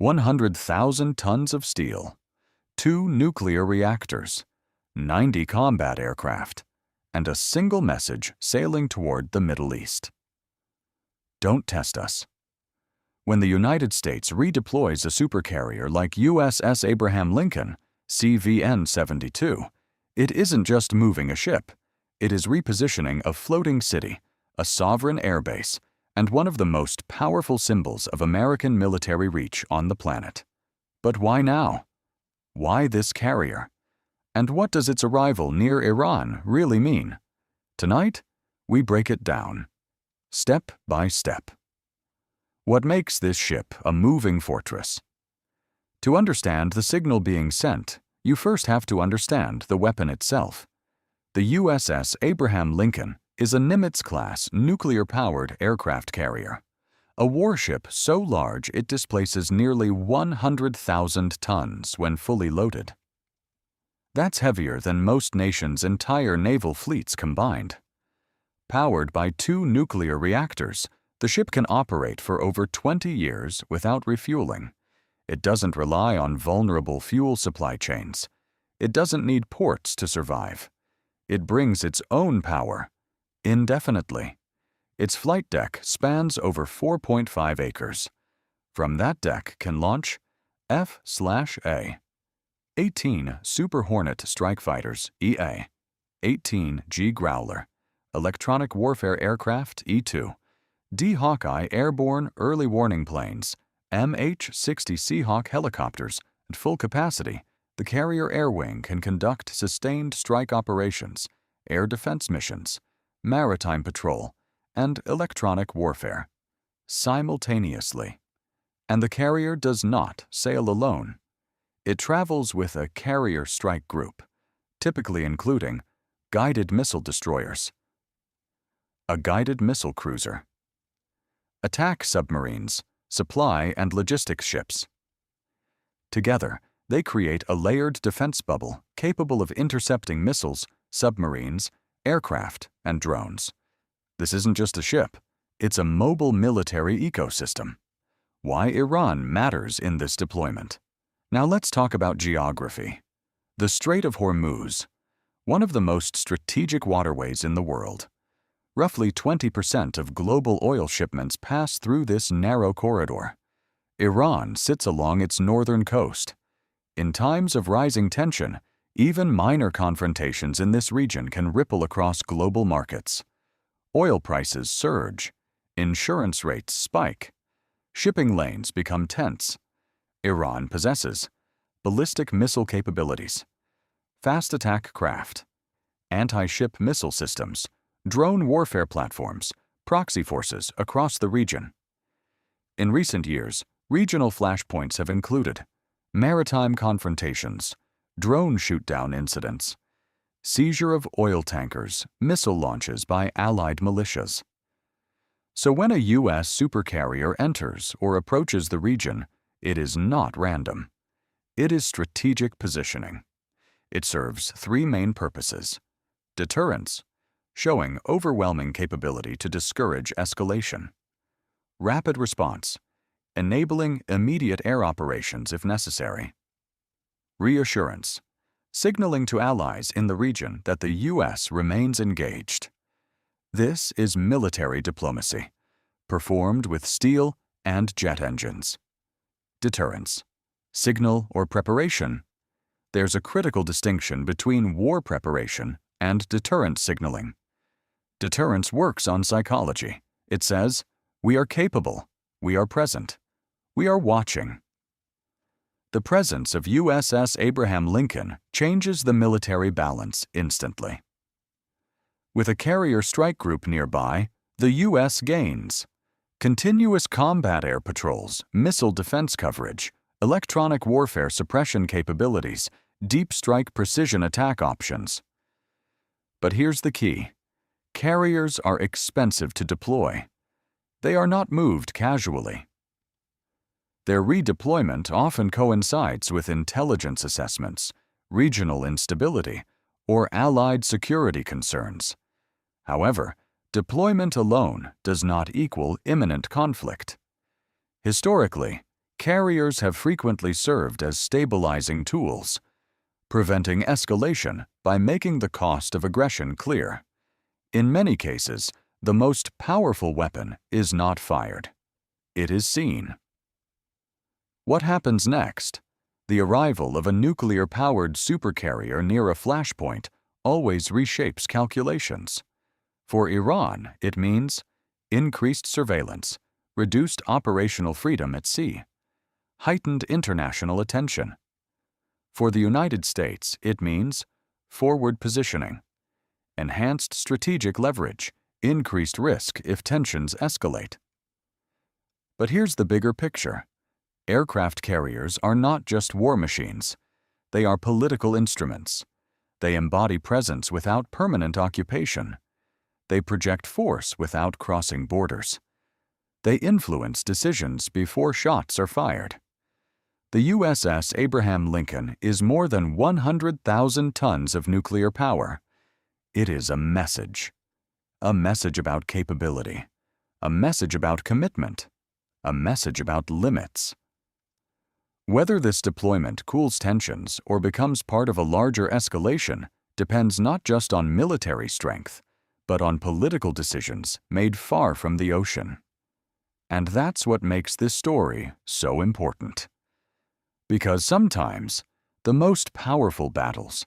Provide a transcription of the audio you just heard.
100,000 tons of steel, 2 nuclear reactors, 90 combat aircraft, and a single message sailing toward the Middle East. Don't test us. When the United States redeploys a supercarrier like USS Abraham Lincoln, CVN-72, it isn't just moving a ship. It is repositioning a floating city, a sovereign airbase, and one of the most powerful symbols of American military reach on the planet. But why now? Why this carrier? And what does its arrival near Iran really mean? Tonight, we break it down, step by step. What makes this ship a moving fortress? To understand the signal being sent, you first have to understand the weapon itself. The USS Abraham Lincoln is a Nimitz-class nuclear-powered aircraft carrier, a warship so large it displaces nearly 100,000 tons when fully loaded. That's heavier than most nations' entire naval fleets combined. Powered by 2 nuclear reactors, the ship can operate for over 20 years without refueling. It doesn't rely on vulnerable fuel supply chains. It doesn't need ports to survive. It brings its own power, indefinitely. Its flight deck spans over 4.5 acres. From that deck can launch F/A, 18 Super Hornet strike fighters, EA, 18 G Growler, electronic warfare aircraft, E-2, D Hawkeye airborne early warning planes, MH-60 Seahawk helicopters. At full capacity, the carrier air wing can conduct sustained strike operations, air defense missions, maritime patrol, and electronic warfare simultaneously. And the carrier does not sail alone. It travels with a carrier strike group, typically including guided missile destroyers, a guided missile cruiser, attack submarines, supply and logistics ships. Together, they create a layered defense bubble capable of intercepting missiles, submarines, aircraft, and drones. This isn't just a ship, it's a mobile military ecosystem. Why Iran matters in this deployment. Now let's talk about geography. The Strait of Hormuz, one of the most strategic waterways in the world. Roughly 20% of global oil shipments pass through this narrow corridor. Iran sits along its northern coast. In times of rising tension, even minor confrontations in this region can ripple across global markets. Oil prices surge, insurance rates spike, shipping lanes become tense. Iran possesses ballistic missile capabilities, fast attack craft, anti-ship missile systems, drone warfare platforms, proxy forces across the region. In recent years, regional flashpoints have included maritime confrontations, drone shoot-down incidents, seizure of oil tankers, missile launches by allied militias. So when a U.S. supercarrier enters or approaches the region, it is not random. It is strategic positioning. It serves 3 main purposes: deterrence, showing overwhelming capability to discourage escalation; rapid response, enabling immediate air operations if necessary; reassurance, signaling to allies in the region that the U.S. remains engaged. This is military diplomacy, performed with steel and jet engines. Deterrence, signal or preparation. There's a critical distinction between war preparation and deterrent signaling. Deterrence works on psychology. It says, we are capable, we are present, we are watching. The presence of USS Abraham Lincoln changes the military balance instantly. With a carrier strike group nearby, the U.S. gains continuous combat air patrols, missile defense coverage, electronic warfare suppression capabilities, deep strike precision attack options. But here's the key. Carriers are expensive to deploy. They are not moved casually. Their redeployment often coincides with intelligence assessments, regional instability, or allied security concerns. However, deployment alone does not equal imminent conflict. Historically, carriers have frequently served as stabilizing tools, preventing escalation by making the cost of aggression clear. In many cases, the most powerful weapon is not fired. It is seen. What happens next? The arrival of a nuclear-powered supercarrier near a flashpoint always reshapes calculations. For Iran, it means increased surveillance, reduced operational freedom at sea, heightened international attention. For the United States, it means forward positioning, enhanced strategic leverage, increased risk if tensions escalate. But here's the bigger picture. Aircraft carriers are not just war machines. They are political instruments. They embody presence without permanent occupation. They project force without crossing borders. They influence decisions before shots are fired. The USS Abraham Lincoln is more than 100,000 tons of nuclear power. It is a message about capability, a message about commitment, a message about limits. Whether this deployment cools tensions or becomes part of a larger escalation depends not just on military strength, but on political decisions made far from the ocean. And that's what makes this story so important. Because sometimes, the most powerful battles